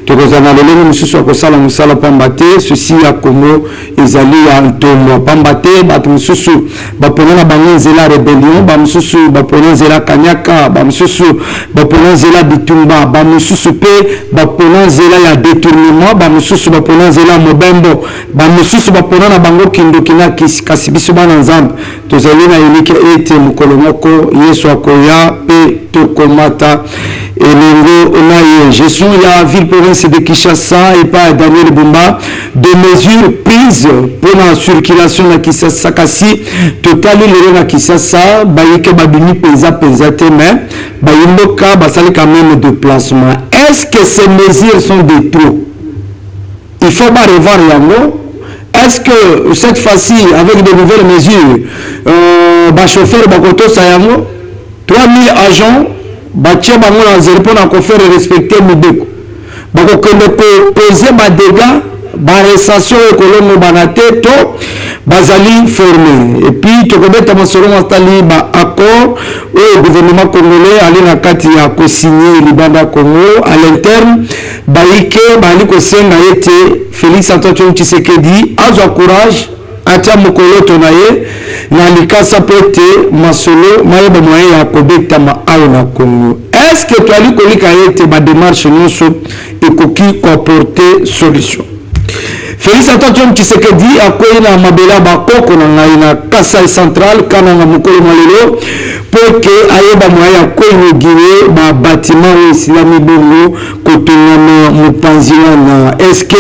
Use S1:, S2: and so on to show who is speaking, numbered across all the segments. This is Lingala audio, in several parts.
S1: tokozana lolenge mosusu akosala mosala pamba te ceci ya Congo ezali ya ntomo pamba te bato mosusu bapona na bango nzela ya rébellion bamosusu bapona nzela kanyaka bamosusu bapona nzela bitumba bamosusu mpe bapona nzela ya détournement bamosusu bapona nzela ya mobembo bamosusu bapona na bango kindokina kasi biso bana nzambe tozali na elike ete mokolo moko yesu akoya mpe tokomata elengo na ye gestion ya ville province de Kinshasa et par Daniel Bumba de mesures prises pour la circulation na Kinshasa kasi totali lelo na Kinshasa bayike babini penza te mais bayimboka basali quand même déplacement. Est-ce que ces mesures sont de trop? Il faut pas revoir yango. Est-ce que cette fois-ci avec de nouvelles mesures chauffeur bakoto sayango 3000 agents batia bango na zéro pour na faire respecter mibeko bakokende poser ba dégâts ba restation économique banate to bazali formé et puis tokobeta masolo mastali ba accord au gouvernement congolais ali na kati ya ko signer libanda Congo à l'interne baike bali ko senga ete Félix Antoine Tshisekedi azwa courage atia mokoloto na ye na likasa pote masolo mayeba moyen ya kobeta maalo na Congo. Est-ce que toali kolika ete ba démarche nyonso ekoki comporter solution? Félix Antoine Tshisekedi akoyi na mabela bakoko na ngai na Kasai Central kana na mokolo malelo pour que ayeba moyen ko inaugurer ba bâtiment islami bongo kotongana mopanzi wana. Est-ce que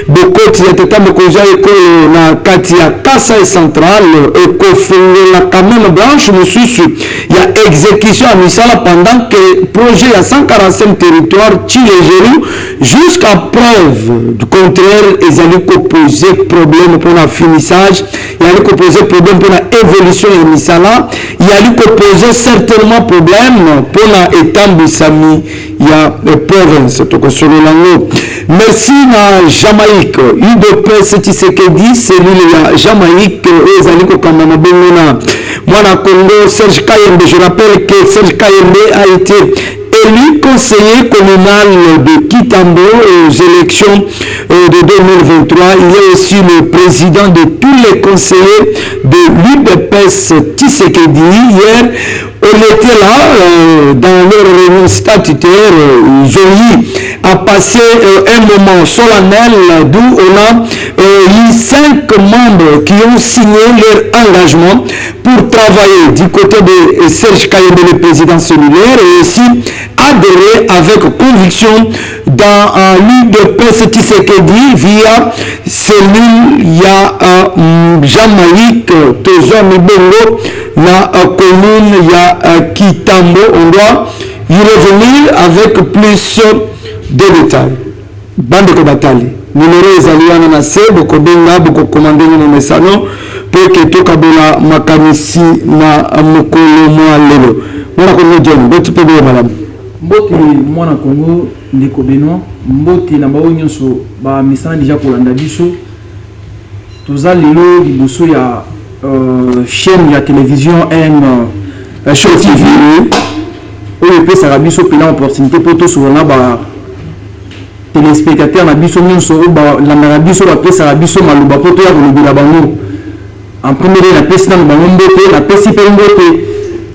S1: bokoti ya tata mokonzi ekolo na kati ya Kasai Central ekofungola quand même branche mosusu ya exécution ya misala pendant que projet ya 145 territoire Chilejelu jusqu'à preuve du contraire ezali ko poser problème pour la finissage, il y a ko poser problème pour la évolution ya misala, il y a ko poser certainement problème pour la étambisami ya province tokosolo lango. Merci na Jamaïque UDPS Tshisekedi cellule ya Jamaïque ezali ko kamana bongo na mwana Congo Serge Kayembe. Je rappelle que Serge Kayembe a été élu conseiller communal de Kitambo aux élections de 2023. Il est aussi le président de tous les conseillers de l'UDPS Tshisekedi. Hier, on était là dans leur réunion statutaire. Jolie a passé un moment solennel d'où on a eu 5 membres qui ont signé leur engagement pour travailler du côté de Serge Kayembe, le président cellulaire, et aussi adhérer avec conviction dans l'UDPS Tshisekedi via cellule ya Jamaïque Tozomi Bongo la commune ya Kitambo. On doit y revenir avec plus de détails. Bande Kobatali numéro ezaliana na se bokobenga bokokomande na mesano pour que tokabola makanisi na mokolo mwa lelo mwana Kongo John botu pebe madame
S2: mboti mwana Kongo ndeko Benoît mboti na bao nyonso ba misana déjà kolanda biso toza lelo liboso ya chaîne ya télévision Show TV oyo pesa biso pela opportunité pour to sona ba téléspectateurs na biso nyonso ba la biso ba pesa biso maluba poto ya kolobela bango en premier la pesa na bango mbote la pesa pe mbote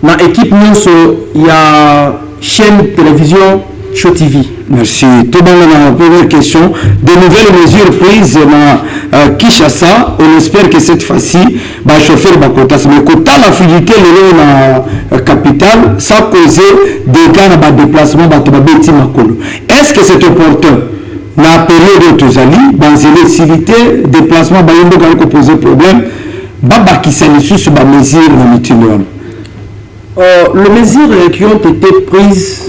S2: na équipe nyonso ya chaîne télévision Show TV.
S1: Merci. Tout dans la première question, de nouvelles mesures prises dans Kinshasa. On espère que cette fois-ci, le chauffeur va cotas. Mais quand la fluidité dans la capitale, ça cause des cas de déplacement. Est-ce que c'est opportun? La période de Tozali, dans les civilités, déplacement, il y a poser problème. Baba qui s'est sur les mesures
S2: les mesures qui ont été prises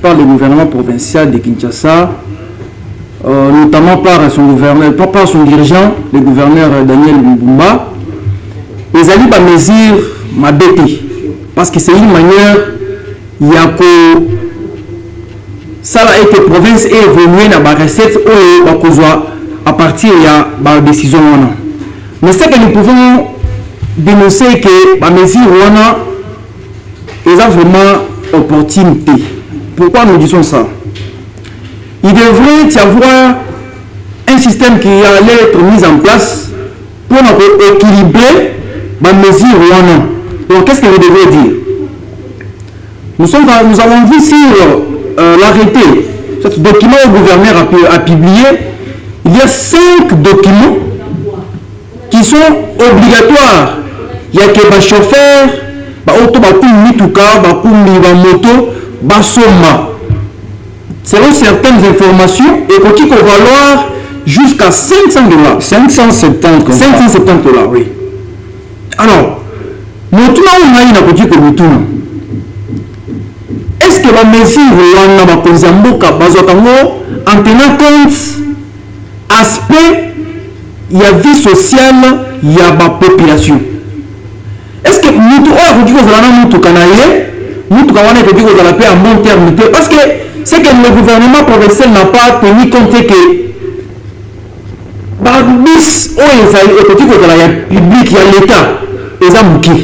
S2: par le gouvernement provincial de Kinshasa, notamment par son gouverneur, pas par son dirigeant, le gouverneur Daniel Bumba, les alliés par mesure m'a bêté. Parce que c'est une manière, il y a que ça a été province et évolué dans la recette à partir de la décision. Mais ce que nous pouvons dénoncer que la mesure est vraiment opportunité. Pourquoi nous disons ça? il devrait y avoir un système qui allait être mis en place pour équilibrer ma mesure ou non. Donc, qu'est-ce que vous devez dire? Nous avons vu sur l'arrêté, ce document que le gouverneur a publié, il y a 5 documents qui sont obligatoires. Il y a que les chauffeurs, les auto, les mituka, les moto, les soma. Selon certaines informations, et qui peut valoir jusqu'à 500 $.
S1: 570
S2: $, oui. Alors, motuna on a côté que motuna. Est-ce que la mesure on a bakozamboka bazokango en tenant compte aspect il y a vie sociale, il y a la population. Est-ce que nous avons dit que nous avons dit que nous avons à bon terme? Parce que c'est que le gouvernement provincial n'a pas tenu compte que bis public, il y a l'État, ils ont bouqué.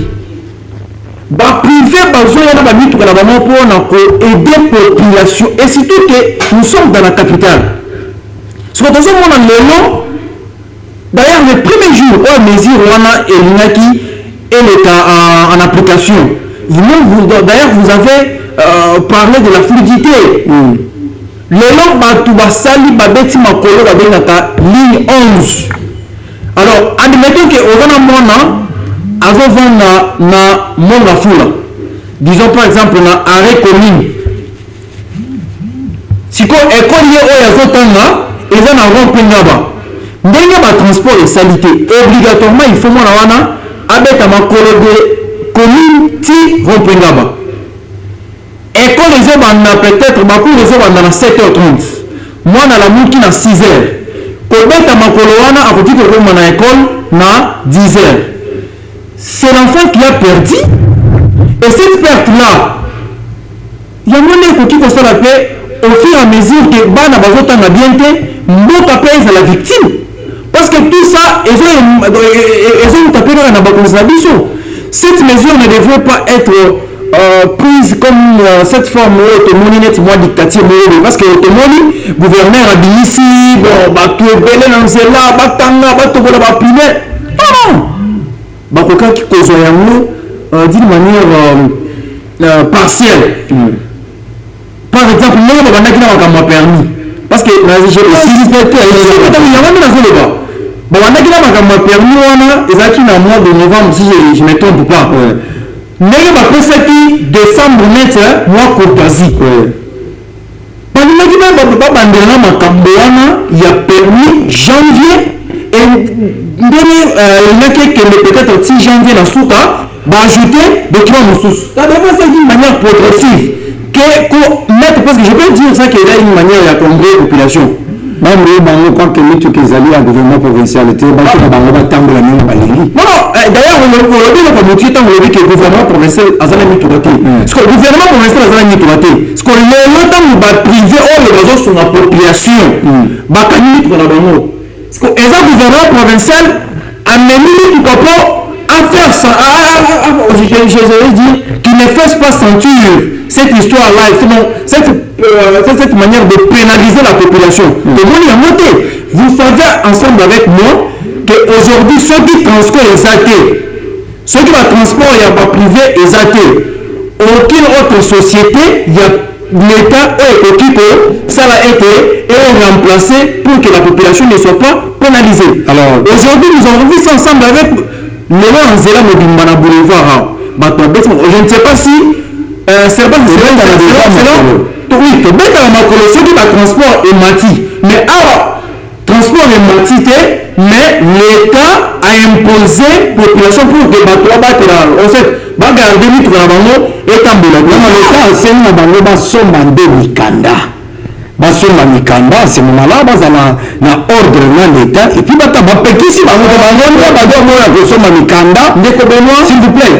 S2: Privé, pour aider la population. Et surtout que nous sommes dans la capitale. Ce que nous avons d'ailleurs, le premier jour où la mesure est en application, d'ailleurs, vous avez parlé de la fluidité. Le long, ligne 11. Alors, admettons que disons par exemple, dans arrêt commune. Si vous avez ils ont un ndenge ba transport et salité obligatoirement il faut mona wana abeta makolo de commune ti rompengaba école les obanda peut-être ba cours les obanda na 7h30 moi na la muki na 6h ko beta makolo wana akoti ko roma na école na 10h. C'est l'enfant qui a perdu et cette perte là il y a mon qui ko ça la paix au fur et à mesure que bana bazota na bien te mboka pèse la victime. Parce que tout ça, ils ont tapé dans la baconzabisson. Cette mesure ne devrait pas être prise comme cette forme autonomie moi dictature. Parce que l'autonomie, gouverneur a dit ici, bon, bah, tu es belé dans ce là, bah, tanga, bah, tu vas la primaire. Non! Bah, quelqu'un qui cause d'une manière partielle. Par exemple, nous, on a permis. Parce que j'ai aussi permis au mois de novembre, si je ne me trompe pas. Mais il décembre net, moi courtoisie. Il y a permis janvier et peut-être 6 janvier dans ce cas, ajouter documents sous. Ça devrait être d'une manière progressive. Parce que je peux dire ça qu'il y a une manière de comprendre la population. Même si quand tu es allé à gouvernement provincial, tu es allé à la même balérie. Non, d'ailleurs, on a dit que le gouvernement provincial a mis tout à terre. Parce que le gouvernement provincial a mis tout à terre. Parce que le privé, les réseaux sont la population. Parce que le gouvernement provincial a mis tout à terre à faire ça. Je vais dire qu'il ne fasse pas sentir cette histoire-là, cette manière de pénaliser la population. Vous savez ensemble avec moi qu'aujourd'hui, ceux qui transportent les athées, ceux qui va transport, il n'y a pas privé, les athées, aucune autre société, il y a l'État qui ça a été remplacé pour que la population ne soit pas pénalisée. Alors, aujourd'hui, nous avons vu ça ensemble avec le nom Zéla Mobimana Boulevard. Je ne sais pas si c'est pas oui, tu mets dans ma colonie qui va transport et mati. Mais alors, transport et mati, mais l'État a imposé la population pour que l'État battre en fait, va garder l'État et tambola. L'État enseigne à Bango Basomba de Mikanda. Basomba Mikanda, à ce moment-là, na ordre de l'État. Et puis, si s'il vous plaît.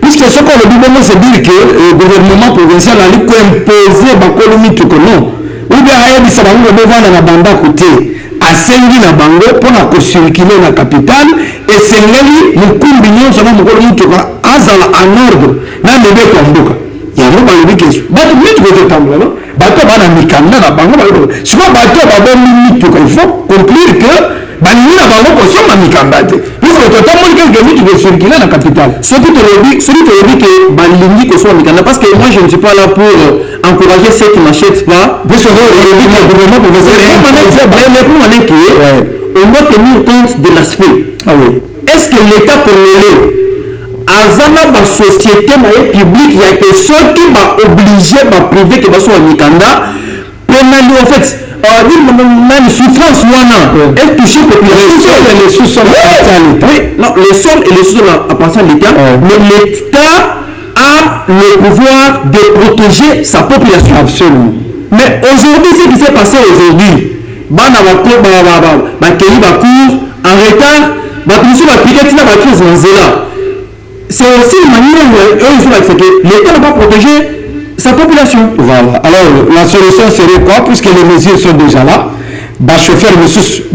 S2: Puisque ce qu'on veut dire, c'est dire que le gouvernement provincial a imposé Bakolumi tout non. Ou bien il y a des salons de vendre la bande à côté. À Sengi na bango pour la circuler la capitale et Sengi nous combinons ça va me coller tout en ordre. N'a pas de combo. Il y a un moment où il dit que bah tu veux te tambour non.
S1: bato bana mikanda na bango siko bato babomi mituka il faut conclure que balingi na bango kosomba mikanda te puisque totamoni quelque mituka circule na capitale
S2: soki tolobi ke balingi kosomba mikanda parce que moi je ne suis pas là pour encourager ceux qui n'achètent pas
S1: puisque olobi ke gouvernement
S2: mais pour maner que on doit tenir compte de l'aspect est-ce que l'état congolais azana ba société na publique ya que soki ba obligé ba privé que ba so mikanda pénali en fait même souffrance wana est touché population
S1: les sous-sols
S2: non les sols et les sous-sols appartiennent à l'État mais l'État a le pouvoir de protéger sa population
S1: absolument
S2: mais aujourd'hui ce qui s'est passé aujourd'hui bana ba kei ba cours en retard ba tous ba piquet na ba crise en zela. C'est aussi une manière où il faut accepter. L'État n'a pas protégé sa population.
S1: Voilà. Alors, la solution serait quoi? Puisque les mesures sont déjà là. Les chauffeurs,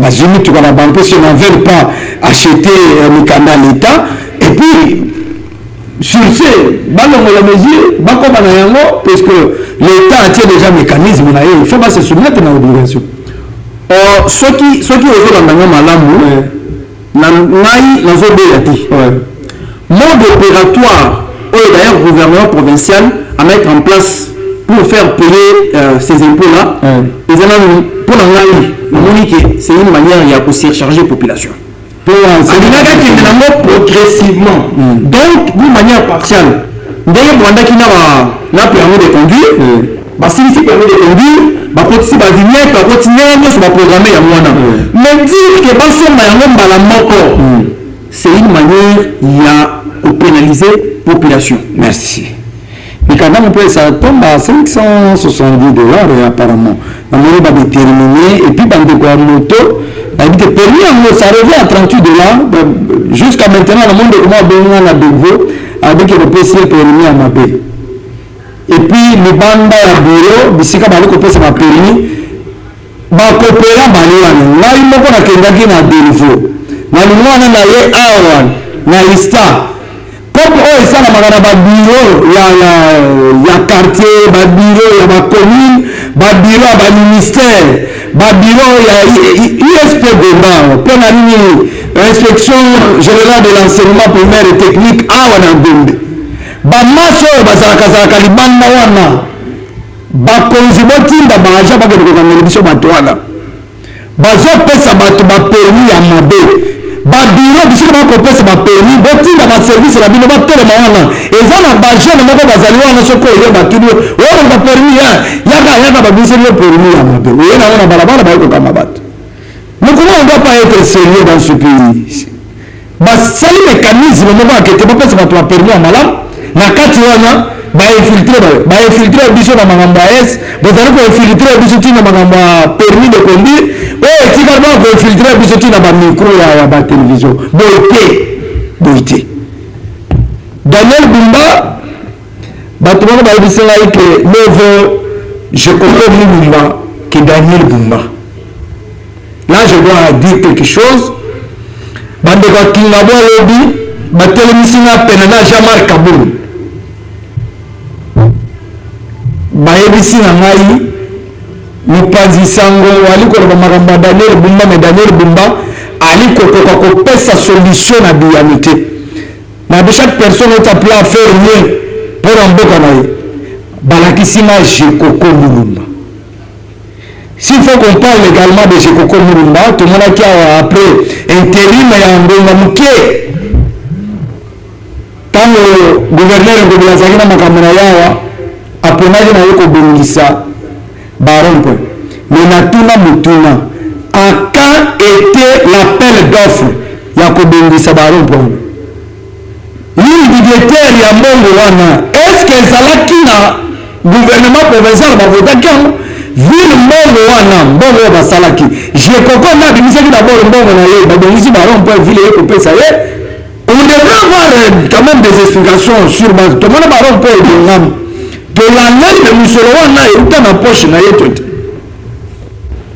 S1: parce qu'ils n'en veulent pas acheter Mikanda à l'État. Et puis, sur ce, la mesure, parce que l'État a déjà un mécanisme, il faut pas se soumettre à l'obligation.
S2: Ceux qui ont fait mode opératoire ou d'ailleurs gouvernement provincial à mettre en place pour faire payer ces impôts-là, pour c'est une manière de surcharger la population. Progressivement. Donc, d'une manière partielle. D'ailleurs, il y a permis de conduire, si permis de conduire, mais dire que c'est une manière de pénaliser la population.
S1: Merci. Mais quand même, ça tombe à $570 apparemment. On va déterminer et puis dans des moto, ça revient à $38. Jusqu'à maintenant, le monde de comment a nouveau avec le PC permis à ma paix. Et puis le banda à bureau, d'ici quand on peut se permis, va coopérer à là il m'a pas qu'un na délivré. Na lingwana na ye awan na ista comme ça na magana ba bureau ya quartier ba bureau ya ba commune ba bureau ba ministère ba bureau ya ISP Gomba pour la inspection générale de l'enseignement primaire et technique awan na Gombe ba maso bazaka libanda wana ba konzibotinda ba aja ba ko kamela biso batwana bazopesa bato ba permis ya mabe babiro bisika bakopesa bapermis botinda baservice na bino batelema wana eza na bajeune moko bazali wana soki oyeba tuni oyo bapermis yaka babiseli yo permis ya mabe oye nango na balabala bayokokama bato mokolo on doit pas être sérieux dans ce pays basali mécanisme moko akete bapesa bato bapermis ya malamu na kati wana bainfiltre biso na makambo ya es bozali koinfiltre biso ntina makambo ya permis de conduire oyo etikali baka koinfiltre biso ntina bamicro ya batelevizio boye te Daniel Bumba bato moko bayebisi ngai ke leve je comprends Bumba que Daniel Bumba là je dois dire quelque chose bandeko akinga bo alobi batelemisi nga pene na Jean-Marc Kaboul bayebisi na ngai mopanzi sango ali koloba makambo ya Daniel Bumba me Daniel Bumba ali kokoka kopesa solution na biyano te na chaque personne est appelée à faire rien pour mboka na ye balakisi nga Jekoko Mulumba. S'il faut qu'on parle également de Jekoko Mulumba, tout le monde qui a après intérim ya Ngonga Muke tant le gouverneur de la Zagina makambo yawa aponaki na ye kobongisa barompe mais natuna mutuna à quand était l'appel d'offre ya kobongisa barompe lii budgétaire ya mbongo wana est-ce que ezalaki na gouvernement provincial bavotaki yango ville mbongo wana mbongo oyo basalaki Jekoko na abimisaki d'abord mbongo na ye babongisi barompe ville ye kopesa ye. On devrait avoir quand même des explications sur base to mona barompe ebongami de l'année de musolo wana euta na poche na ye tote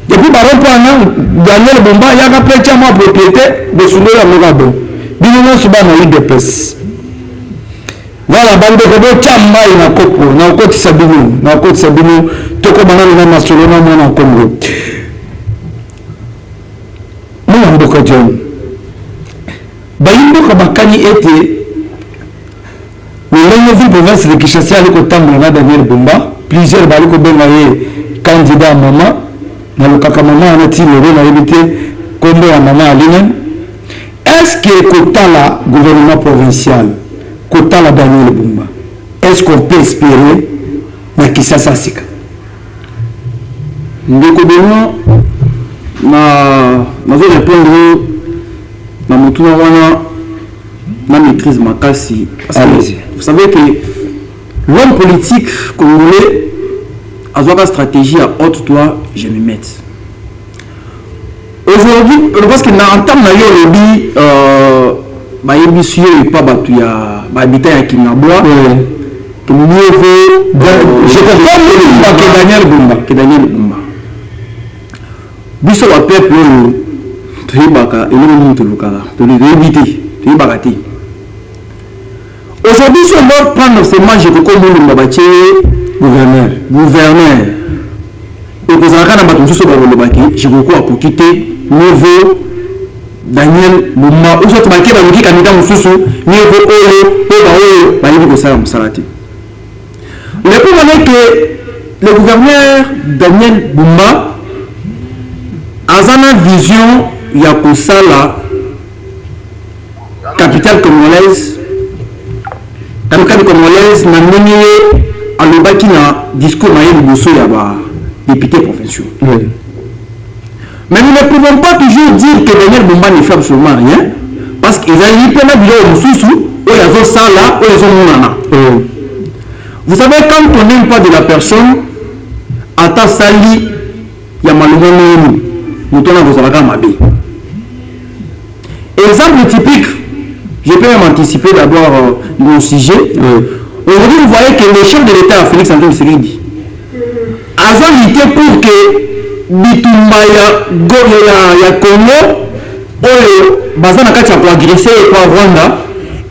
S1: depuis barompe wana Daniel Bumba yaka mpe tia mwa propriété bosundoli yango kabo bino nyonso bana UDPS. Voilà bandeko botya mai na kopo na okotisa bino toko banana na masolona mwana Congo mwana mboka John bayimboka bakani ete le ville province de Kinshasa aliko tambola na Daniel Bumba plusieurs baliko benga ye candidat maman na lokaka maman na tilere na yebite kombo ya maman aline. Est-ce que kotala gouvernement provincial kotala Daniel Bumba est-ce qu'on peut espérer na Kinshasa sika
S2: ndeko Benoît na zo répondre na mutuna wana na maîtrise makasi parce que vous savez que l'homme politique congolais a une stratégie à haute toi je me mets aujourd'hui parce que na entame na yo lobby bayebisi yo pas batu ya habitant ya Kinabwa que mieux vaut
S1: je comprends que
S2: Daniel Bumba biso ba peuple toyebaka eloko nini tolukaka toyebi te toyebaka te. Aujourd'hui, si on doit prendre ces matchs comme nous gouverneur, et que ça a été je crois pour quitter nouveau Daniel Bumba, ou soit tu vas quitter candidat niveau le problème est que le gouverneur Daniel Bumba a une vision Yakosala, capitale congolaise. Dans le cas de congolaise, na nini à l'obaki na discours na liboso ya ba députés provinciaux. Mais nous ne pouvons pas toujours dire que Daniel Bumba ne fait absolument rien parce qu'ils ont eu plein de vidéos mususu où ils ont ça là, où ils ont monana. Vous savez quand on n'aime pas de la personne ata sali ya malumano mutona bozalaka mabe. Exemple typique, je peux même anticiper d'abord mon sujet. Aujourd'hui, vous voyez que le chef de l'État, Félix Antoine Tshisekedi, a lutté pour que Bitumba ya Congo, Bazana Katia pour agresser par Rwanda,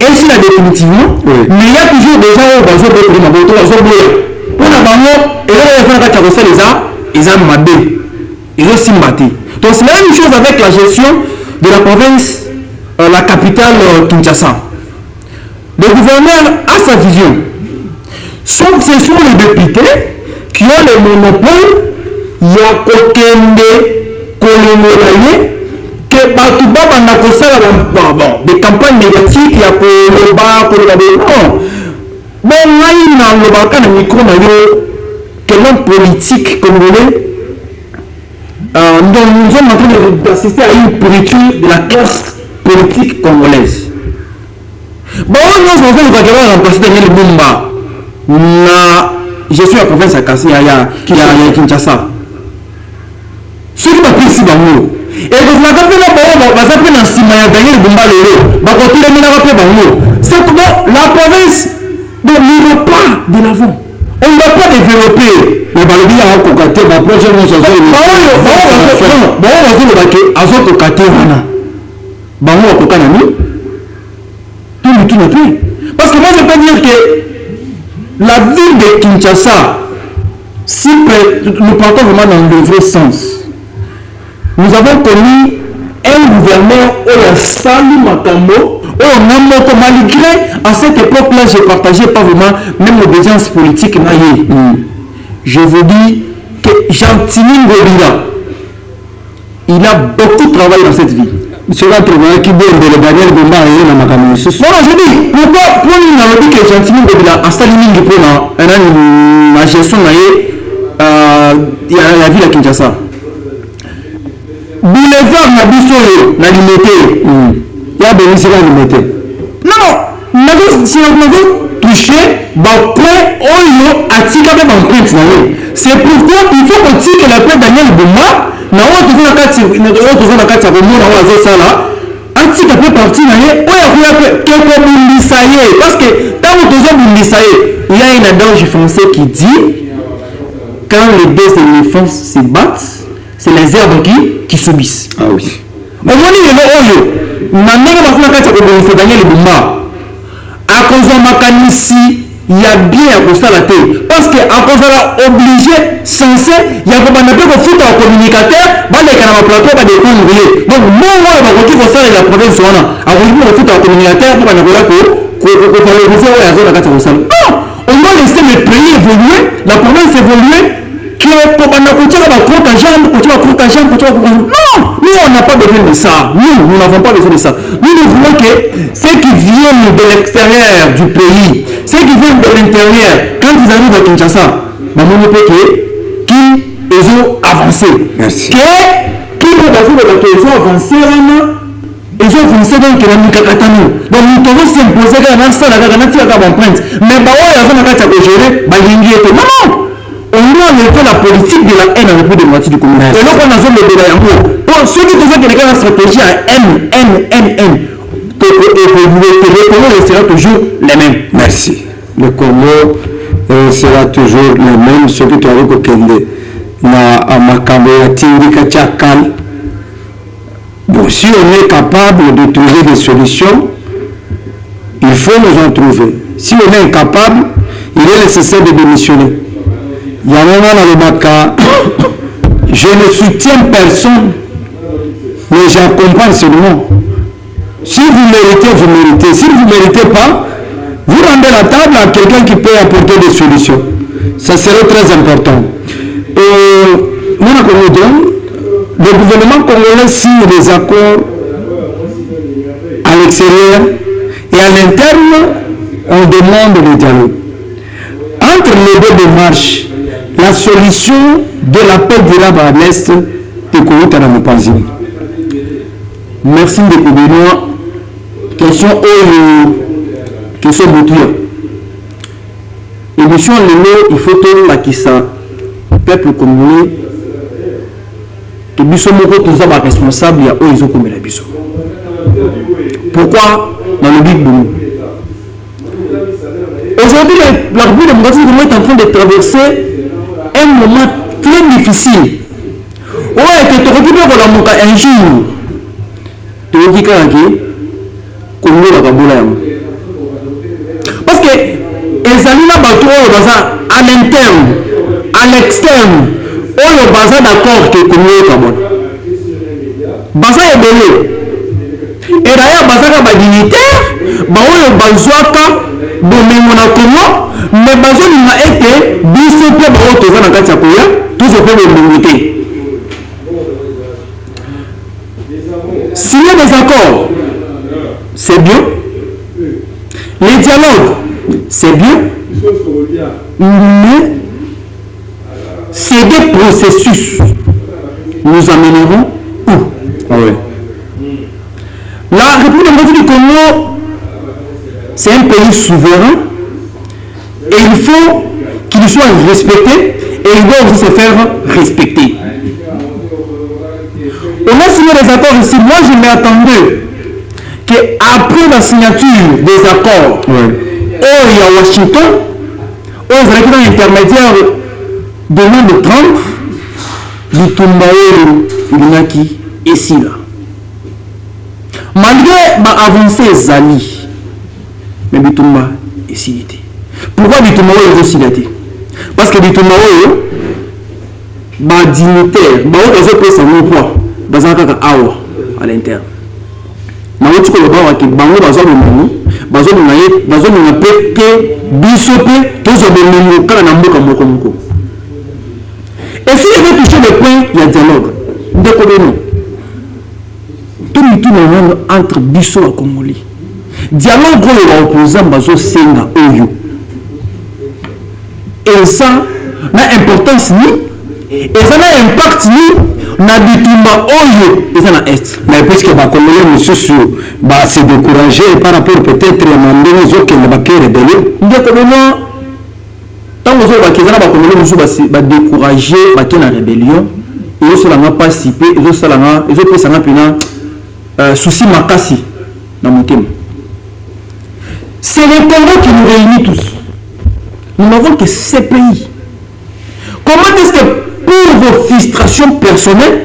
S2: et si là définitivement, mais il y a toujours des gens qui ont été en on a bango, et là, il y a des gens qui ont mabé, ils ont simbaté. Donc c'est la même chose avec la gestion de la province. La capitale Kinshasa. Le gouverneur a sa vision. Ce sont les députés qui ont le monopole. Il y a Kokende, Kolomolaye, que Batouba Banakosala des campagnes négatives, il y a Koloba, non. Bon, là, il y a le Balkan micro, que l'homme politique congolais, nous sommes en train d'assister à une pourriture de la classe politique congolaise. Bon, nous avons remplacé Daniel Bumba na gestion de la province à Kassi, qui a Kinshasa. Ce qui m'a pris ici dans nous. Et vous m'avez appelé la Daniel Bumba c'est comment la province ne va pas de l'avant. On ne va pas développer. Mais par le biais de Kokate, la prochaine chose, parce que moi je peux dire que la ville de Kinshasa, si nous partons vraiment dans le vrai sens, nous avons connu un gouverneur où la Sali Makambo, malgré à cette époque-là, je ne partageais pas vraiment même l'obédience politique. Je vous dis que Jean-Tini Ngobila, il a beaucoup travaillé dans cette ville.
S1: Monsieur va trouver qui donne de Daniel Bumba et la Makambo.
S2: Non, je dis, pourquoi on a dit que Jean-Tini Ngobila a sali mingi pour la gestion de la ville à Kinshasa. Boulevard Nabiso, na limité.
S1: Il y a des lycées limités.
S2: Non, si on avait touché, c'est pourquoi il faut qu'on tire que la paix Daniel Bumba, na toujours la carte, Antika peut partir parce que tant que il y a un adage français qui dit quand les deux éléphants se battent, c'est les herbes qui subissent.
S1: Ah oui.
S2: Au moment où Daniel Bumba à cause de Makanisi il y a bien à cause de la tête. Parce que à cause de la obligé, censé, il y a comme un peu de foot en communicateur, bah les canaux plateau, bah des coins ouvriers. Donc moi, bah quand tu vois ça, la province on a voulu le foot en communicateur, bah on a voulu qu'on valorise la zone à 4 au salon. Non, on doit laisser le pays évoluer, la province évoluer. Que pour qu'on a continué à courte à jambe, non, nous on n'a pas besoin de ça. Nous n'avons pas besoin de ça. Nous voulons que ceux qui viennent de l'extérieur du pays, ceux qui viennent de l'intérieur, quand ils arrivent à Kinshasa, qu'ils ont avancé.
S1: Merci.
S2: Ils ont avancé ils ont avancé donc la Mikakatano. Donc nous devons s'imposer à la salle à la empreinte. Mais bah ouais, ils ont gérer, bah non. On doit enlever la politique de la haine en plus de moitié du communauté. Et donc on a besoin de l'amour. Pour ceux qui disent que la stratégie à N, le Congo restera toujours les mêmes.
S1: Merci. Le Congo sera toujours le même. Ce que tu as dit au Kende, na makambo ya tindika chakal. Bon, si on est capable de trouver des solutions, il faut nous en trouver. Si on est incapable, il est nécessaire de démissionner. Je ne soutiens personne, mais j'accompagne seulement. Si vous méritez, vous méritez. Si vous ne méritez pas, vous rendez la table à quelqu'un qui peut apporter des solutions. Ça serait très important. Le gouvernement congolais signe des accords à l'extérieur et à l'interne, on demande le dialogue. Entre les deux démarches, la solution de la paix durable à l'Est de Kourou-Tanamopanzi.
S2: Merci de Koubinois. Question Boutia. Émission Lélo, il faut que la Kissa, peuple congolais, que Bissot Moko, tous les responsables, il y a eux, ils ont commis la Bissot. Pourquoi dans le Big Boom? Aujourd'hui, la République démocratique du Congo est en train de traverser un moment très difficile. Ouais, que tu récupères un jour. Tu récupères Congo la Kaboula. Parce que les amis là à l'interne, à l'externe, on est basé d'accord que Congo est Kaboula. Baza est belé. Et d'ailleurs, baza est dignitaire, on est bazouaka. Mais besoin n'a été biso pe ba oto za na kati ya koya tous pe l'unité. Signer des accords, c'est bien. Les dialogues, c'est bien. Mais ces deux processus nous amèneront où?
S1: Ah oui.
S2: La République démocratique du Congo, c'est un pays souverain et il faut qu'il soit respecté et il doit aussi se faire respecter. On a signé des accords ici. Moi, je m'attendais qu'après la signature des accords, il y a Washington, aux récits intermédiaires de Donald Trump, Bitumbaouro, Ilunaki et Sila. Malgré ma avancée Zali, mais Bitumba est silité. Pourquoi Bitumba est silité? Parce que Bitumba est dignitaire, il peut savoir quoi dans un cas à l'interne. Na wotu ko ba ki bango bazo bomu bazo na pe ke bisope tozo bomu kala na mboka moko. Et si il veut toucher le point, il y a dialogue. Ndeko tout entre biso et Congolais. Dialogue les opposants bazo senga oyo. Et ça n'a importance ni et ça n'a impact ni na bitumba oyo et ça n'a est.
S1: Mais puisque les Congolais monsieur se décourager par rapport peut-être à mandé les autres qui ne va pas rebelle.
S2: Ndeko tant que les Congolais monsieur va décourager la rébellion. Ils ont participé, ils ont pris ça souci makasi dans mon thème. C'est le Congo qui nous réunit tous. Nous n'avons que ces pays. Comment est-ce que pour vos frustrations personnelles,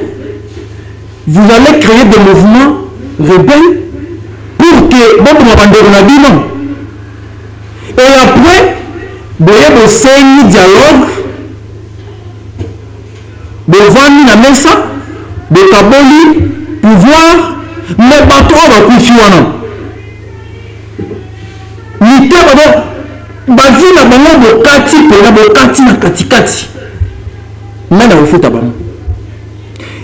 S2: vous allez créer des mouvements rebelles pour que bon, et après, boye bosengi dialogue bovandi na mesa bokaboli pouvoir mais bato oyo bakufi wana mitema bavi na bango bokati mpena bokati na katikati ngai na kofuta bango.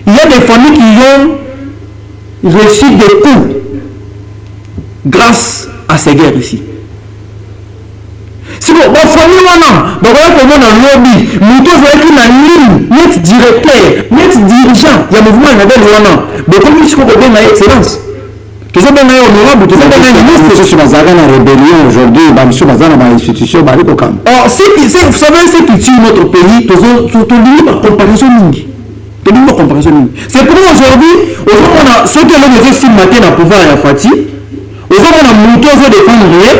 S2: Il y a des familles qui ont reçu des coups grâce à ces guerres ici. Si bon, famille wana bakoya komona lobby moto azalaki na ligne net directeur net dirigeant ya mouvement na belle wana bokomi siko kobenga excellence tozobenga ye honorable tozobenga ministre
S1: mosusu bazalaka na rébellion aujourd'hui bamosusu baza na bainstitution bali kokamba.
S2: Vous savez ce qui tue notre pays tolimi bacomparaison mingi. C'est pour aujourd'hui ozomona soki eloko ezosimate na pouvoir ya Fati ozomona moto ozodefendre ye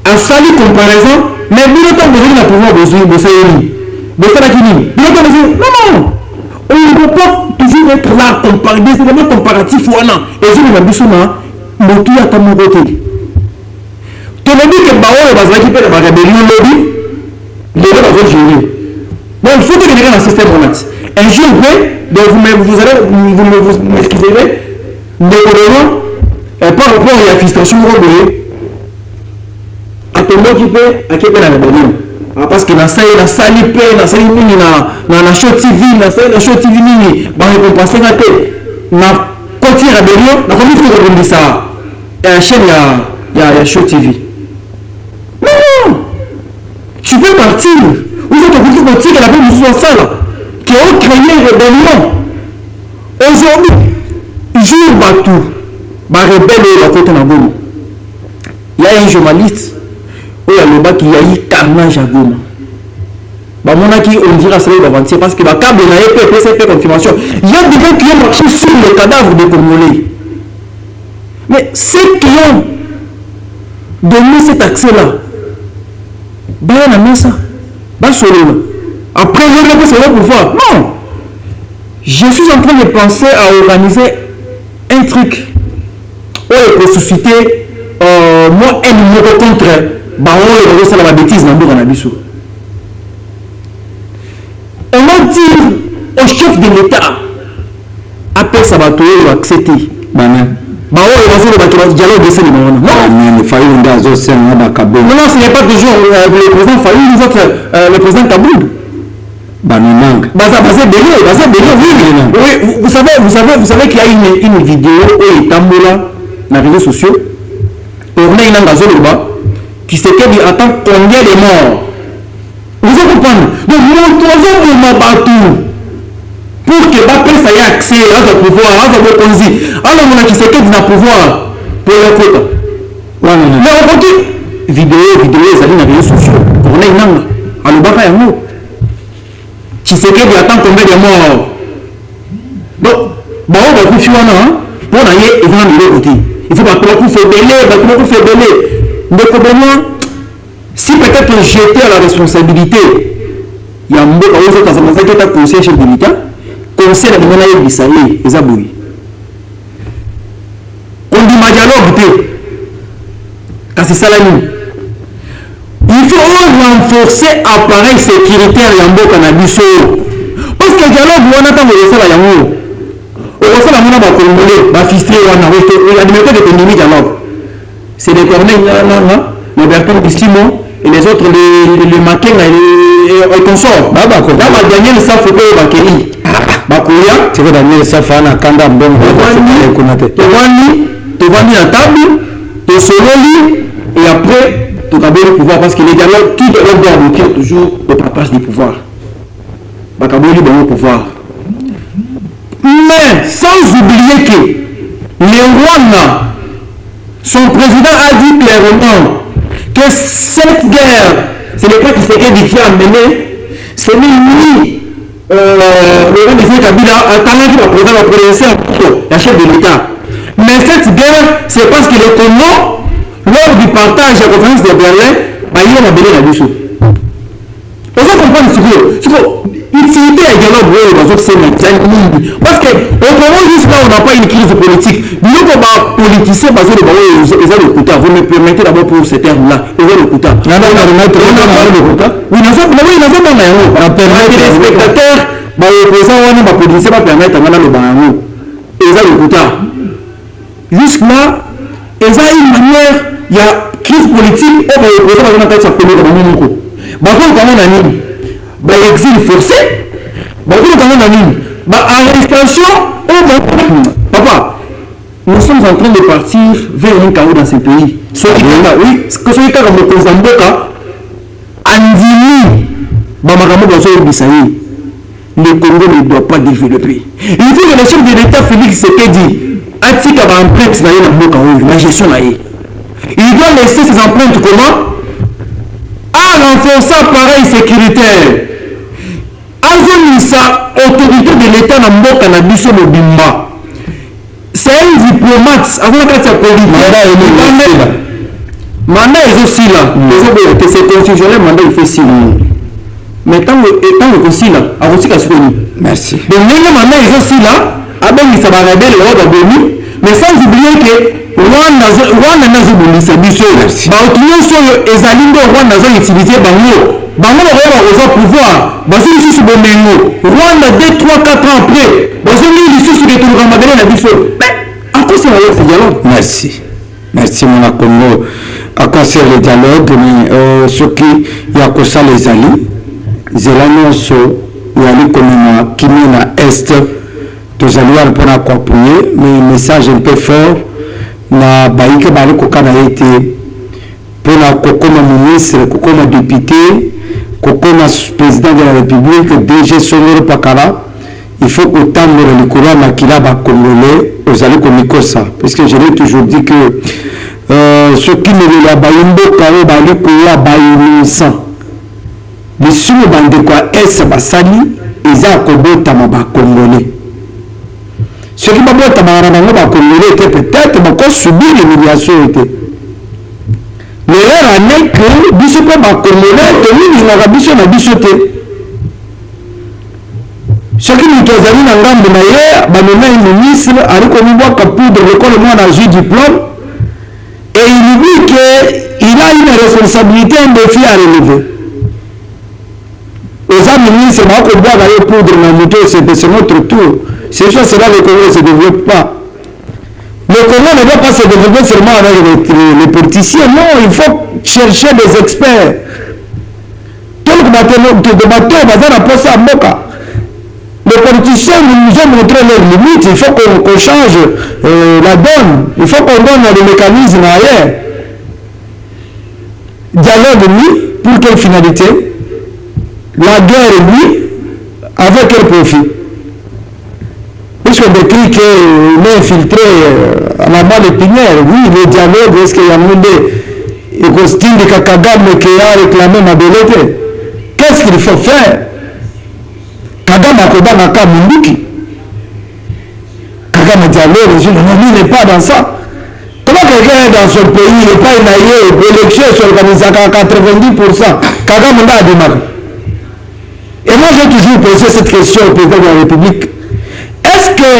S2: asali comparaison mais bino ntango ozali na pouvoir bosali nini bosalaki nini bino ntango ozali non on ne peut pas toujours être là des éléments comparatifs wana ezolina biso na motu ata moko te tolobi ke baoyo bazalaki mpe na barébellion lobi lelo bazogérer bon il faut que quelqu'un dans le système wana ti un jour donc vous m'excuserez ndeko par rapport à la frustration moko boye atomboki mpe ake mpe na rébellion parce que nasali mpe nasali mingi na show tv nasali na show tv mingi barécompensenga te na koti ya rébellion nakomi fika kobundisa chaîne ya show tv. Non, tu peux partir oza tokoki kotikela mpe mosusu asala qui ont créé une rébellion. Aujourd'hui, jour batou rebelle la côté na Goma. Il y a un journaliste où il y a le bas qui a eu carnage à Goma. Qui on dira ça avant-hier parce que la câble n'a pas fait confirmation. Il y a des gens qui ont marché sur le cadavre de Congolais. Mais ceux qui ont donné cet accès-là, on a mis ça. Après, je vais pas pouvoir. Non. Je suis en train de penser à organiser un truc pour susciter moi un numéro contre la bêtise dans le Nabiso. On va dire au chef de l'État après Sabato ou accepter. Non, ce n'est pas toujours le président Fayoum, le président Kaboul. Oui, vous savez qu'il y a une vidéo où il tambola dans les réseaux sociaux. On a une angazoloba qui se dit attends combien de morts. Vous comprenez? Donc nous trouvons un bateau pour que Bappé ça ait accès à ce pouvoir, à ce pouvoir. Alors on a qui se dit dans le pouvoir pour le quota. Mais on continue. Vidéo, ils allaient dans les réseaux sociaux. On a une anga. Alors Bappé est mort. Qui se dit attends combien de morts. Donc, bon, on va coucher pour aller et vendre le côté. Il faut pas qu'on fait belé. Mais comment, si peut-être jeter à la responsabilité, il y a un mot qui est un conseil chef de l'État, conseil de l'État qui s'allie, les abouis. On dit ma dialogue, car c'est ça la nuit. Il faut renforcer l'appareil sécuritaire Yambo Cannabis. Parce que le dialogue, on attend de ça la Yambo. On sait la monnaie va Congolais, va filtrer, on a des méthodes d'économie dialogue. C'est des corneilles, le Bertrand Bissimo et les autres, les Macken et consorts. Daniel Saf, il faut que Bakeli. Bakoya, c'est que Daniel Saf a un kanda bon. Tovani à table, to sololi, et après, tu as le pouvoir parce que les dialogues, tout doit aboutir toujours au partage du pouvoir. Bakaboli dans le pouvoir. Mais sans oublier que le Rwanda, son président a dit clairement que cette guerre, c'est le cas qui s'est édifié à mener, c'est ni le président Kabila a talent qui va présenter la chef de l'État. Mais cette guerre, c'est parce que le Congo, lors du partage de la conférence de Berlin, il y a la Bénin à Bissou. Vous comprenez ce que utilité ya dialogue oyo bazosema nini parce que au moment jusqu'à on n'a pas une crise politique biloko bapoliticien bazoloba oyo eza lokuta vous me permettez d'abord pour ce terme là eza lokuta oui nazomona yango téléspectateur baopposant wana bapoliticien bapermettre nga naloba yango eza lokuta jusque là eza une manière ya crise politique oyo baopposant bazona kati ya koleka bango moko bazolokango na nini exil forcé, arrestation, papa, nous sommes en train de partir vers un chaos dans ce pays. Oui, que ce soit comme le président Boka, Andini, Bamagambo Bazo Bissaï, le Congo ne doit pas développer. Il faut que le chef de l'État Félix Tshisekedi, Atika va empreinte la gestion. Il doit laisser ses empreintes comment? En renforçant l'appareil sécuritaire. Azonisa autorité de l'État na mboka na biso mobimba. C'est un diplomate avant que ça politique. Mandat est aussi là. C'est constitutionnel, mandat il fait si. Mais tant que aussi là, à aussi qu'à ce
S1: merci.
S2: Donc le mandat est aussi là. Aben il s'est barré le roi d'Aboni. Mais sans oublier que Rwanda nazo bolisa biso. Ba autonomie so ezalingo Rwanda nazo utiliser bango. Bango le pouvoir, basé ici sur Bomengo, Rwanda 2, 3, 4 ans après, basé ici sur les tours de Ramadan à Bissau. Mais à quoi c'est le dialogue?
S1: Merci. Merci mon Congo. À quoi c'est le dialogue? Mais ce qui y a que ça les alliés, Zélano so, y a les communes qui mènent à Est, tous alliés pour appuyer, mais message un peu fort, na baïke bali kokana été pour la kokoma ministre, kokoma député. Comme président de la République, DG Sonoro Pakala, il faut qu'autant de l'école Makila va congolais aux alliés comme Mikosa. Parce que je l'ai toujours dit que ceux qui ne l'ont pas eu, Karo Bali Koya Bayi sang. Les sous de quoi est Basali, ils ont Kobo Tamaba congolais. Ceux qui m'ont Tamaba congolais étaient peut-être encore subir l'humiliation. L'erreur en est que biso pe ba congolais tenu na biso na biso te. Soki mutu azali na ngambo na ye bamema ministre aliko mibwaka poudre lekolo mwana azwi diplôme et il oublie qu'il a une responsabilité, un défi à relever. Aux amis ministres bakobwaka ye poudre na mutu c'est notre tour. C'est ça, c'est là le Congo ne se développe pas. Le Congo ne doit pas se développer seulement avec les politiciens. Non, il faut chercher des experts. Les politiciens nous ont montré leurs limites. Il faut qu'on change la donne. Il faut qu'on donne les mécanismes ailleurs. Dialogue, oui. Pour quelle finalité? La guerre, oui. Avec quel profit? Puisqu'on décrit qu'il est infiltré à la main épinière, oui, le dialogue, est-ce qu'il y a un costume de Kagame qui a réclamé ma belleté? Qu'est-ce qu'il faut faire? Kagame a combattu Naka Munduki. Kagame dialogue, il n'est pas dans ça. Comment quelqu'un est dans son pays, il n'est pas énaillé, l'élection s'organise à 90%. Kagame n'a pas dit. Et moi j'ai toujours posé cette question au président de la République. Est-ce que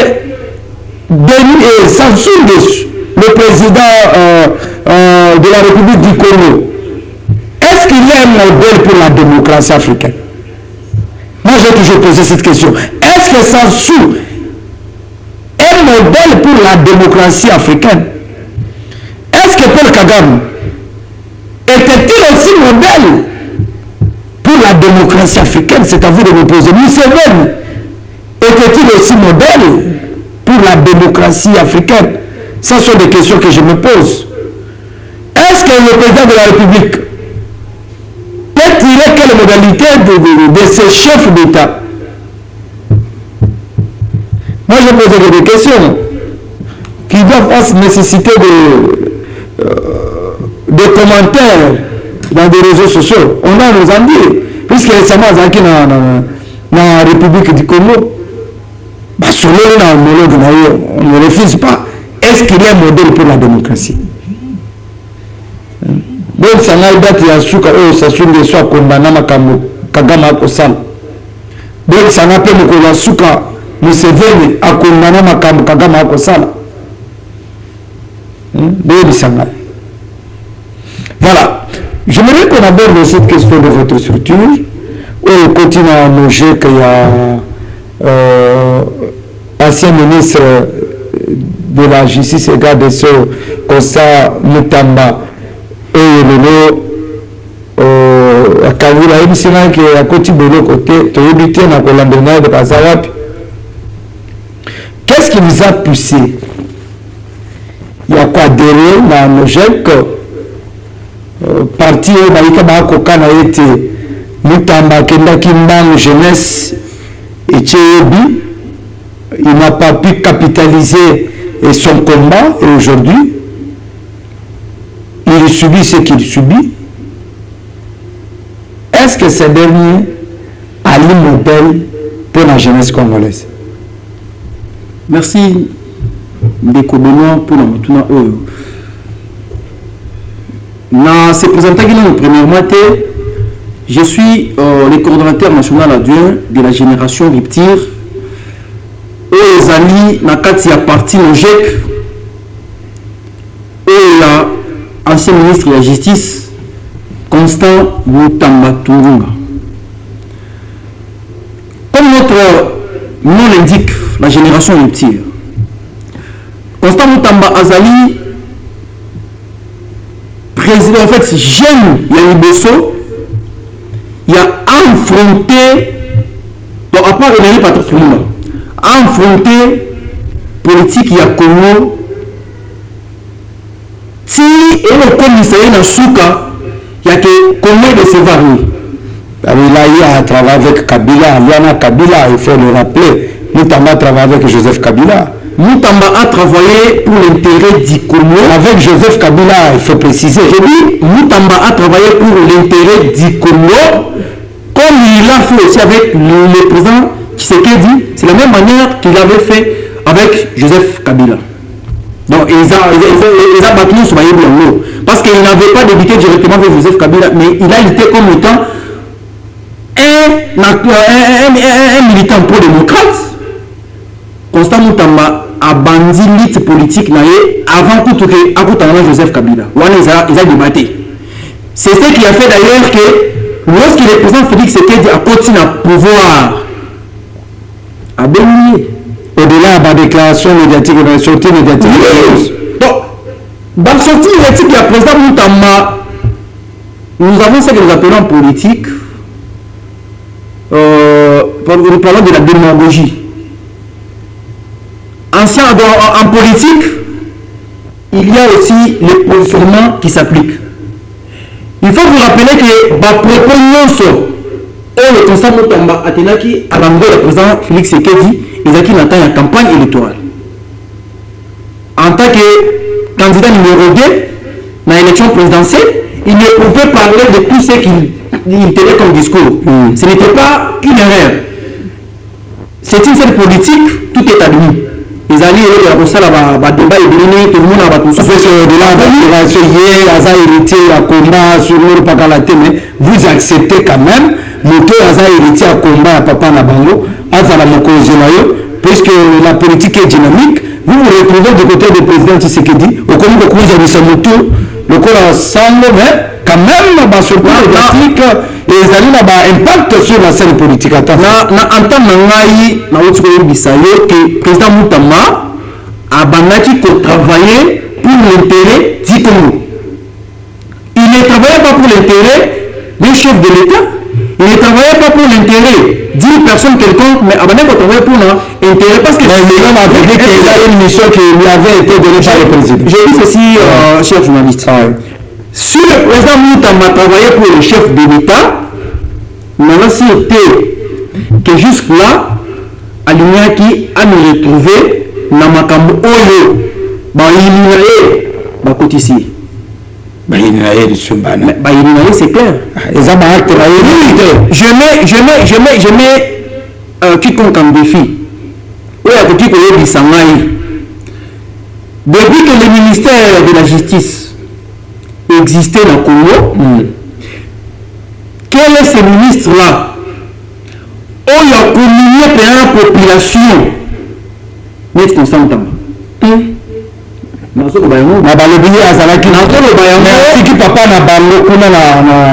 S1: Sassou Nguesso, le président de la République du Congo, est-ce qu'il est un modèle pour la démocratie africaine? Moi j'ai toujours posé cette question. Est-ce que Sassou est un modèle pour la démocratie africaine? Est-ce que Paul Kagame était-il aussi modèle pour la démocratie africaine? C'est à vous de me poser. Museveni était-il aussi modèle pour la démocratie africaine? Ça sont des questions que je me pose. Est-ce que le président de la République peut tirer quelle modalité de ces chefs d'État? Moi je pose des questions qui doivent nécessiter des commentaires dans des réseaux sociaux. On a nos envies, puisque récemment dans la République du Congo, on ne refuse pas. Est-ce qu'il y a un modèle pour la démocratie? Donc ça n'a pas été un souka où ça soit condamné à Kagame à Kosam. donc ça n'a pas mokolo ya suka Museveni akondana makambo Kagame akosala boyebisa ngai. Voilà, j'aimerais qu'on aborde cette question de votre structure où on continue à manger qu'il y a ancien ministre de la justice et garde des Sceaux Constant Mutamba et lelo akavula ebisina ke akoti boloko te toyebi te na kolanda de kaza. Qu'est-ce qui vous a poussé? Il y a quoi derrière la Nogec parti baïka bakoka na ete Mutamba kendaki mbango jeunesse et Tchebi, il n'a pas pu capitaliser son combat et aujourd'hui il subit ce qu'il subit. Est-ce que ce dernier a un modèle pour la jeunesse congolaise?
S2: Merci Ndeko Benoît pour la Mutuna Oyo. Na se présenté premièrement, je suis le coordonnateur national adjoint de la génération Rupture et les amis na kati ya parti Nogec et la ancien ministre de la justice Constant Mutamba Tungunga. Comme notre nom l'indique, la génération Rupture, Constant Mutamba Azali, président, en fait, jeune Yaniboso, il a affronté, donc à part René Patrick Lumumba, affronté politique ya Congo, si et le commissariat na Souka, il y a que Congo de se varier.
S1: Il a eu à travailler avec Kabila, Aliana Kabila, il faut le rappeler. Mutamba a travaillé avec Joseph Kabila.
S2: Mutamba a travaillé pour l'intérêt du Congo.
S1: Avec Joseph Kabila, il faut préciser.
S2: Je dis, Mutamba a travaillé pour l'intérêt du Congo, comme il a fait aussi avec le président Tshisekedi. C'est la même manière qu'il avait fait avec Joseph Kabila. Donc, ils ont battu sur Maïbou. Parce qu'il n'avait pas débuté directement avec Joseph Kabila, mais il a été comme étant un militant pro-démocrate. Constant Mutamba a bandi lutte politique avant que Joseph Kabila. Ils ont débattu. C'est ce qui a fait d'ailleurs que lorsque le président Félix Tshisekedi a continué à pouvoir à bénir
S1: au-delà de la déclaration médiatique et de la sortie médiatique.
S2: Donc, dans la sortie médiatique, il y a le président Mutamba. Nous avons ce que nous appelons en politique, nous parlons de la démagogie. En politique, il y a aussi les positionnements qui s'appliquent. Il faut vous rappeler que ma proposition le constat Mutamba Atenaki à l'endroit du président Félix Tshisekedi, il a qui n'entend la campagne électorale. En tant que candidat numéro 2 dans l'élection présidentielle, il ne pouvait parler de tout ce qu'il tenait comme discours. Ce n'était pas une erreur. C'est une seule politique, tout est admis. Les alliés de la salle à débat et tout le monde a battu.
S1: Vous acceptez quand même, moto aza héritier à combat à papa Nabango, à la Mokozelayo, puisque la politique est dynamique. Vous vous retrouvez du côté du président Tshisekedi, au cours de cause de ce moto, le corps ensemble, mais quand même, sur le plan politique, les alliés n'ont impact sur la scène politique. En tant que
S2: président Mutamba a travaillé pour l'intérêt du Congo. Il ne travaillait pas pour l'intérêt d'un chef de l'État, il ne travaillait pas pour l'intérêt d'une personne quelconque, mais il travaillait pour l'intérêt parce que
S1: c'est une mission qui lui avait été donnée par le président.
S2: Je dis ceci, cher journaliste. Si le président Mutamba travaillait pour le chef de l'État, on a été que jusque-là, Alignaki a nous retrouvé dans Makambo Oyo, Bakotisi. C'est clair. Je mets quiconque en défi. Depuis que le ministère de la Justice existait dans le Congo, quel est ce ministre-là? oyo akominie pena na population neti Constant Mutamba nazoloba yango
S1: na balobi azalaki
S2: nazoloba yango
S1: atiki papa na bango kuna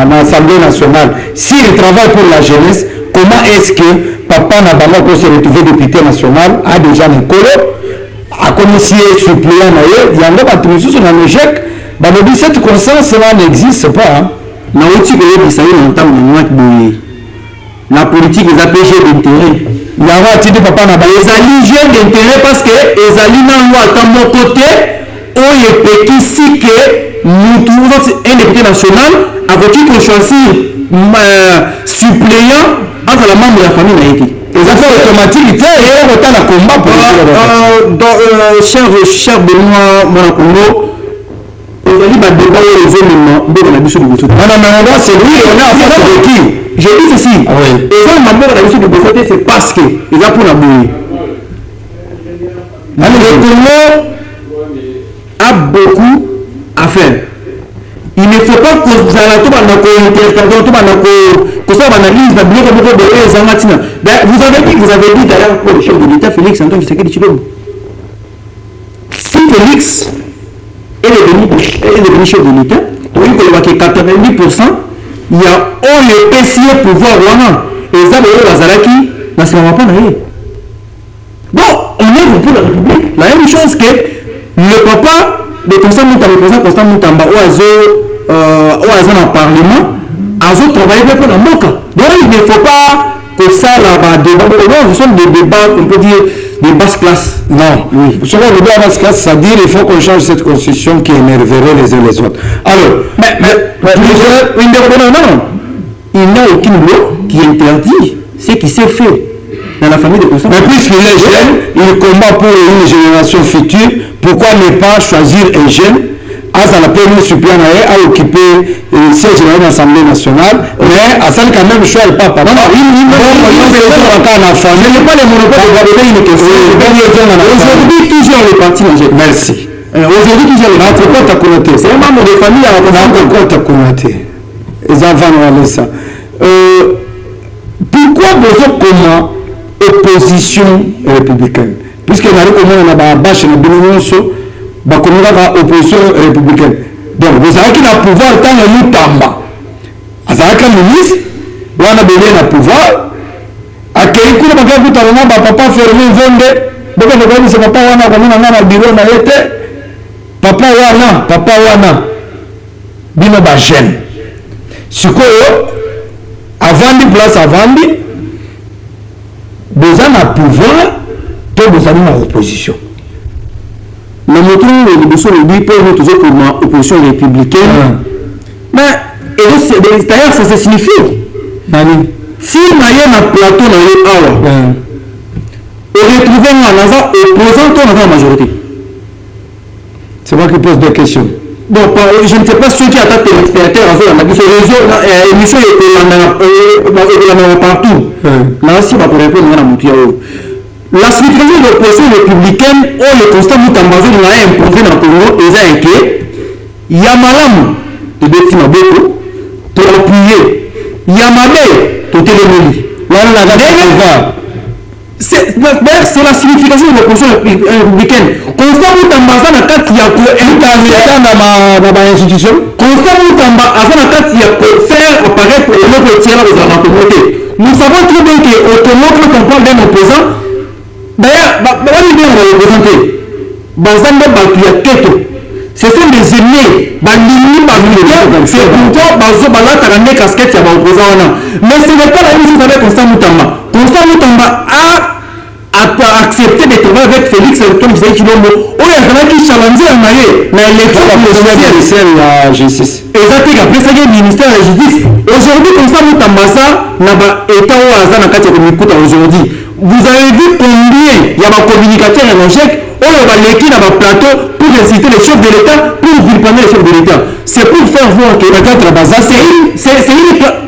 S1: na Assemblée nationale s'il travaille pour la jeunesse comment est-ce que papa na bango peut se retrouver député national a déjà mokolo akomi si ye suppléant na ye yango bato mosusu na échec balobi cette conscience là n'existe pas
S2: nauti koyebisa ye na ntango na mwaki boye la politique eza pe jeu d'intérêt
S1: yango atindi papa na bango
S2: ezali jeu d'intérêt parce que ezali nango ata moko te oyo epekisi ke mutu un député national akoki kochoisir suppléant azala membre ya famille na ye te
S1: eza fait automatique te ye kotala combat
S2: cher Benoît mwana Congo ezali badébat oyo ezomema mboka na biso liboso
S1: c'est lui on est en face de qui
S2: je dis ceci eza na mboka na biso liboso te c'est parce que eza mpona boye le Congo a beaucoup à faire. Il ne faut pas que vous allez tout vous avez dit d'ailleurs pour le chef de l'État Félix Antoine Tshisekedi Tshilombo. Si Félix est devenu chef de l'État, il y a 90%, il y a le PCA pouvoir et ça ne sera pas naïf. Bon, on œuvre pour la République. La même chose que le papa de Constant Mutamba, le président Constant Mutamba, où dans le Parlement, a travaillé pour la Moka. Donc il ne faut pas que ça là-bas débat. Non, ce sont des débats, on peut dire, de basse classe.
S1: Non, oui. Sur le débat de basse classe, c'est-à-dire qu'il faut qu'on change cette constitution qui énerverait les uns les autres. Alors,
S2: non, il n'y a aucune loi qui interdit ce qui s'est fait dans la famille de Constant.
S1: Mais puisqu'il est jeune, il combat pour une génération future, pourquoi ne pas choisir un jeune à la première suppléant à occuper le siège de l'Assemblée nationale, mais à celle quand même choix le papa. Non,
S2: je n'ai pas le monopole de garder une question. Aujourd'hui, toujours les partis mangent.
S1: Merci.
S2: Aujourd'hui, toujours les partis.
S1: Pourquoi tu as connoté?
S2: C'est un membre de famille à la
S1: pourquoi tu as connoté? Les enfants ont ça. Pourquoi besoin comment opposition républicaine? Puisque nous avons une bâche de l'opposition républicaine. Donc, vous savez qu'il a pouvoir tant que nous tamba. Vous savez que le ministre, on a besoin de pouvoir. À quel coup, on a papa fermé, vendre. Donc, on a dit que papa wana comme on a un bureau na yete. Papa wana. Bino ba jeune. Sikoyo, avant de place avant de, besoin de pouvoir, tout besoin de opposition.
S2: Le moteur de l'opposition pour nous toujours pour l'opposition républicaine. Mais d'ailleurs ça se signifie. Si on a un plateau dans les awa, on retrouve un opposant dans la majorité.
S1: C'est moi qui pose deux questions.
S2: Bon, je ne sais pas ceux qui attaquent les spectateurs à la émission est partout. Là aussi, on va répondre à la moutière. La situation de l'opposition républicaine, le constat Mutamba a imposé dans le Congo, c'est que il y a malamu de Betty Maboko, pour appuyer. Il y a Mabé, de Télémoli. C'est la signification de l'opposition républicaine. Constant Mutamba a institution. Constant Mutamba a faire apparaître le tiers de la communauté. Nous savons très bien qu'autrement, quand on parle d'un opposant, d'ailleurs, ce sont des ennemis, c'est pourquoi la casquette mais ce n'est pas la même chose avec Constant Mutamba. Constant Mutamba a accepté de travailler avec Félix Antoine Tshisekedi. Il a challengé l'élection
S1: présidentielle de la justice.
S2: Exactement, après ça, le ministère de la justice. Aujourd'hui, Constant Mutamba n'a pas été aujourd'hui. Vous avez vu combien il y a des communicateurs et des chèques, on va l'équipe dans le plateau pour inciter les chefs de l'État, pour vilipender les chefs de l'État. C'est pour faire voir que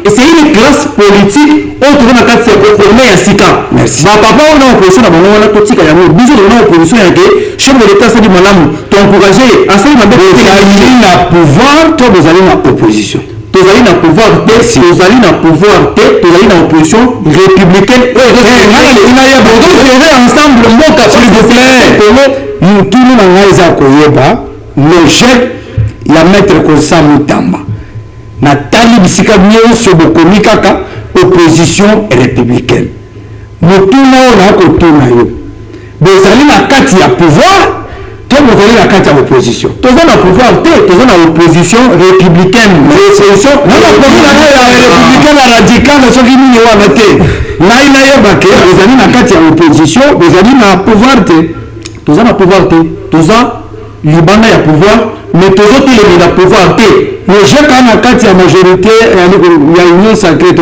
S2: c'est une classe politique autour de la carte formée à Sika.
S1: Merci.
S2: Papa, on a opposition dans mon politique, il y a une opposition à chef de l'État, c'est du malam, tu encouragé à ça, il m'a dit
S1: pouvoir, toi vous allez dans l'opposition.
S2: tozali na pouvoir te, tozali na pouvoir te, tozali na opposition républicaine ensemble mboka s'il vous plaît.
S1: Mutulu na ngai za koyeba le chef ya maître Constant Mutamba na tali bisika nyonso bokomi kaka opposition républicaine. Mutuna ona kotuna yo bozali na kati ya pouvoir to bozali na kati ya opposition.
S2: Toza na pouvoir te, toza na opposition républicaine.
S1: Opposition na républicaine radicale soki nini wana te ngai nayeba ke bozali na kati ya opposition bozali na pouvoir te.
S2: Toza na pouvoir te, toza libanda ya pouvoir, mais tozo telemi na pouvoir te.
S1: Mais j'ai quand na kati ya majorité ya union sacrée te.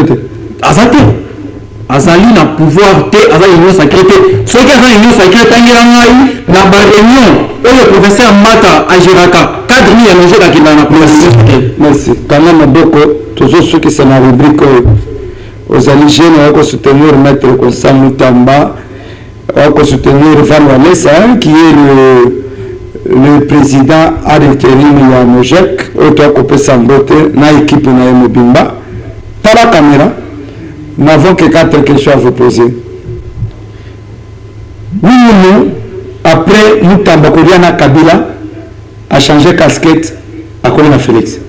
S2: Azate azali na pouvoir te, azali union sacrée te. Soki azali union sacrée tangela ngai na ba réunion oyo professeur Mata agiraka cadre ni ya loger ka kinana place.
S1: Merci. Kana maboko tozo soki c'est na rubrique ozali jeune ya ko soutenir maître Constant Mutamba. Pour soutenir Van Walesa, qui est le président à l'intérim de Mojek, autocopé Sangote, na équipe na Mobimba. Par la caméra, nous n'avons que 4 questions à vous poser. Oui ou non, après Mutamba Koliana Kabila a changé casquette à Kolina Félix.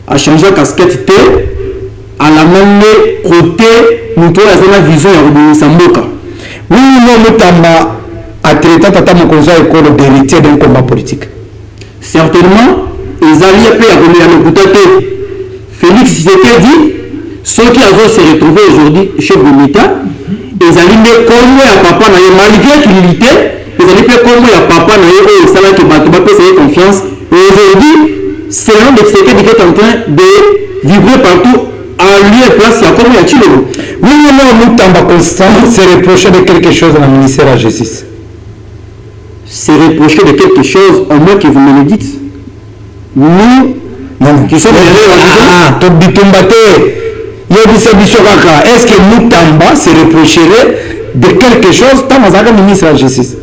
S2: A changé casquette T, à la même côté, nous avons la vision de Samboka.
S1: Oui, non, Mutamba a traité Tata Mokonza école d'héritier d'un combat politique.
S2: Certainement, ils allaient payer à l'écouter. Félix Tshisekedi, ceux qui ont se retrouvé aujourd'hui chef de l'État, ils allaient mettre comme à papa, malgré qu'il luttait, ils allaient faire comme à papa, et ça va que Batouba peut se confiance. Et aujourd'hui, c'est l'un de Tshisekedi qui est en train de vibrer partout. À lui et place, il y a comme il y a Chilo.
S1: Oui, non, Mutamba Constant s'est reproché de quelque chose dans le ministère de la Justice.
S2: C'est reproché de quelque chose, au moins que vous me le dites. Nous, qui sommes
S1: est-ce que Mutamba se reprocherait de quelque chose dans le ministre de la Justice?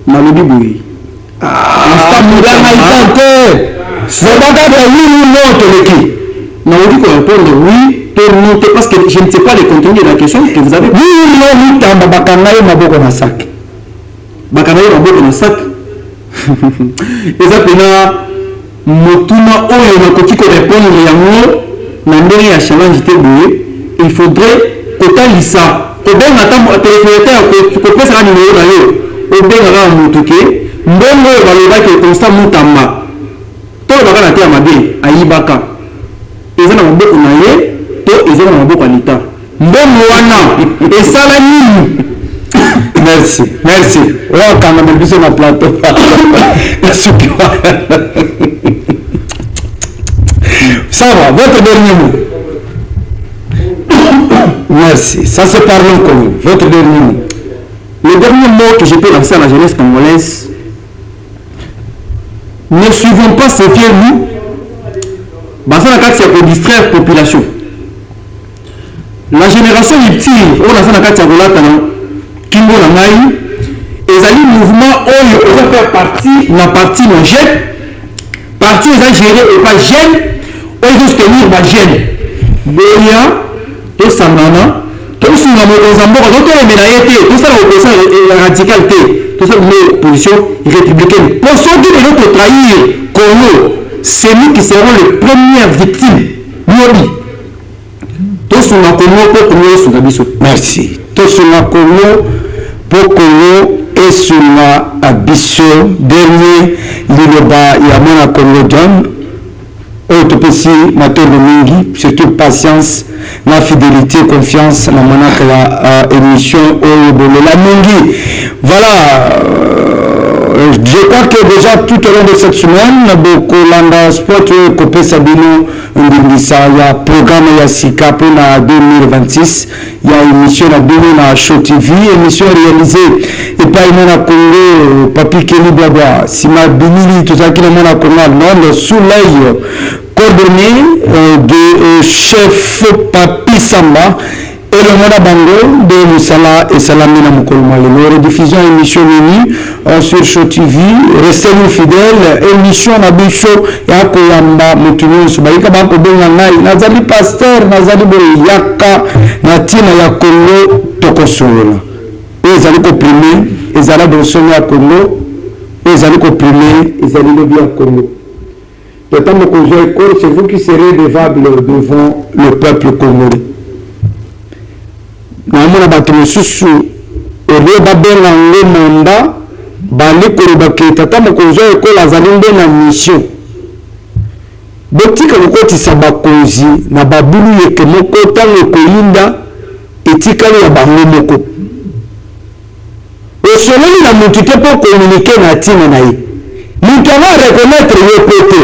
S2: Malobi Boui.
S1: C'est pas oui ou non, Toleki.
S2: Non, on dit qu'on répondre oui, non, parce que je ne sais pas le contenu de la question que vous avez.
S1: Oui ou non, Mutamba Bakanaï Maboko na sac.
S2: Bakanaï Maboko na sac. Et ça, Motuna Oyo Nakoki ko répondre yango na ndenge ya challenge te boye, il faudrait kotalisa. Kobenga tambo téléphone ko pesa ka numéro na yo. Obenga ka mutuke, mbongo balobaki Constant Mutamba. To bakana te ya mabe ayibaka. Ils ont un beau naïe, ils ont un beau qualité. Bon wana, et ça la nuit.
S1: Merci, merci. Ouais, quand même, plus sur ma plateau. Ça va, votre dernier mot. Merci, ça se parle comme votre dernier mot.
S2: Le dernier mot que je peux lancer à la jeunesse congolaise, ne suivons pas ces vieux loups. C'est pour distraire la population. La génération ultime, on a fait Kimbo Nangaï, et les mouvements ont fait partie de la partie non jeune, partie ils ont géré et pas jeune, ils ont soutenir ma jeune. Boya, tout ça, tout ça, tout ça, l'opposition radicale, tout ça, l'opposition républicaine. Pour ceux qui veulent trahir Congo, c'est nous qui serons les premières victimes.
S1: Merci. Tosuna Congo, Pokongo et Suna Abisso, dernier Liloba Yamana Congo John, Autopécie, Mato Domingi, surtout patience, la fidélité, confiance, la manaka la émission Oyobolo la Mingi. Voilà. Je crois que déjà tout au long de cette semaine, beaucoup de sport Copé Sabino, il y a programme Yassika pour la 2026, il y a émission à 2000 à Show TV, émission réalisée et pas une à Congo, Papi Kelly Blabla, Sima Binili, tout ça qui est à Congo, le soleil coordonné de chef Papi Samba et le monde bango de Musala et Salamina Mukolmalelo. Rediffusion émission Mini sur Show TV. Restez-nous fidèles. Émission Nabicho ya Koyamba Mutuno Subaika Bako Benga Nai. Nazali Pasteur, Nazali Boyaka, Natina ya Congo Tokosola. Ils allaient comprimer, ils allaient dans son à Congo, ils allaient comprimer, ils allaient le bien à Congo. Le temps que vous avez c'est vous qui serez devable devant le peuple congolais. Namona batulu susu ole babenga ngo manda bali kolobaki tata mokonzi ekola azali nde na mission botika kokotisa bakonzi na babulu yeke moko ntango ekoyinda etikali ya bango moko osololi na mutu te mpo communiquer na ntina na ye mutu anga reconnaître ye pe te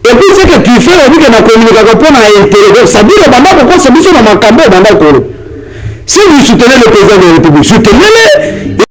S1: et puis ce que tu fais obike na communiquaka mpo na intérêt sabino banda kokosa biso na makambo ebanda kolo. Si vous soutenez le président de la République, soutenez-le.